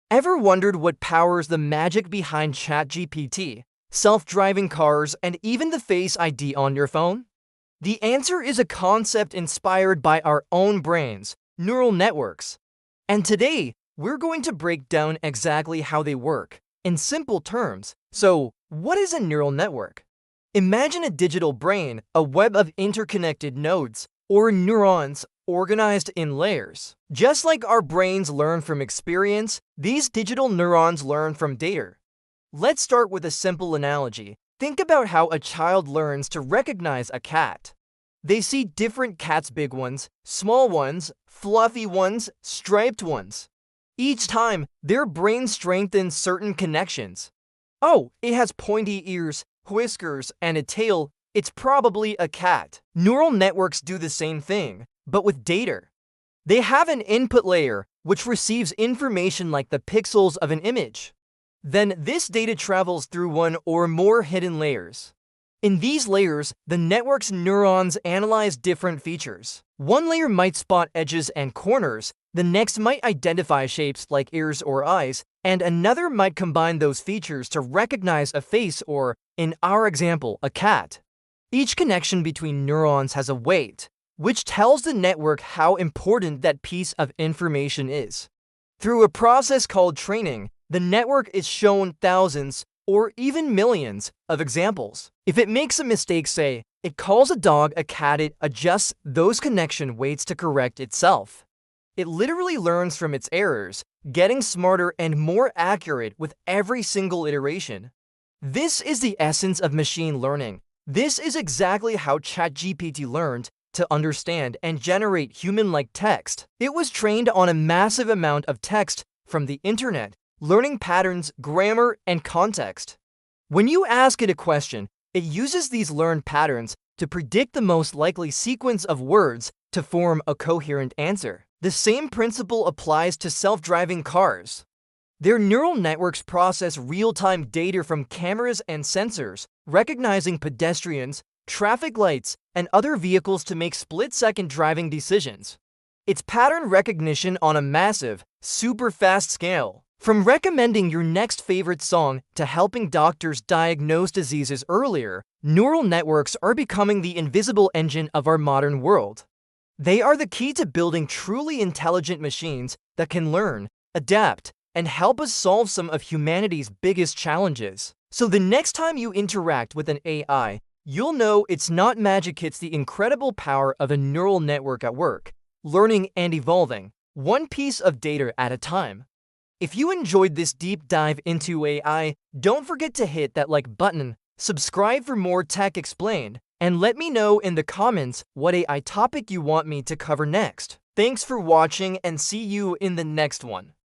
Ever wondered what powers the magic behind ChatGPT, self-driving cars, and even the Face ID on your phone? The answer is a concept inspired by our own brains, neural networks. And today, we're going to break down exactly how they work, in simple terms. So, what is a neural network? Imagine a digital brain, a web of interconnected nodes, or neurons organized in layers. Just like our brains learn from experience, these digital neurons learn from data. Let's start with a simple analogy. Think about how a child learns to recognize a cat. They see different cats, big ones, small ones, fluffy ones, striped ones. Each time, their brain strengthens certain connections. Oh, it has pointy ears, whiskers, and a tail. It's probably a cat. Neural networks do the same thing, but with data. They have an input layer, which receives information like the pixels of an image. Then this data travels through one or more hidden layers. In these layers, the network's neurons analyze different features. One layer might spot edges and corners, the next might identify shapes like ears or eyes, and another might combine those features to recognize a face or, in our example, a cat. Each connection between neurons has a weight, which tells the network how important that piece of information is. Through a process called training, the network is shown thousands or even millions of examples. If it makes a mistake, say, it calls a dog a cat, it adjusts those connection weights to correct itself. It literally learns from its errors, getting smarter and more accurate with every single iteration. This is the essence of machine learning. This is exactly how ChatGPT learned to understand and generate human-like text. It was trained on a massive amount of text from the internet, learning patterns, grammar, and context. When you ask it a question, it uses these learned patterns to predict the most likely sequence of words to form a coherent answer. The same principle applies to self-driving cars. Their neural networks process real-time data from cameras and sensors, recognizing pedestrians, traffic lights, and other vehicles to make split-second driving decisions. It's pattern recognition on a massive, super fast scale. From recommending your next favorite song to helping doctors diagnose diseases earlier, neural networks are becoming the invisible engine of our modern world. They are the key to building truly intelligent machines that can learn, adapt, and help us solve some of humanity's biggest challenges. So the next time you interact with an AI, you'll know it's not magic, it's the incredible power of a neural network at work, learning and evolving, one piece of data at a time. If you enjoyed this deep dive into AI, don't forget to hit that like button, subscribe for more Tech Explained, and let me know in the comments what AI topic you want me to cover next. Thanks for watching and see you in the next one.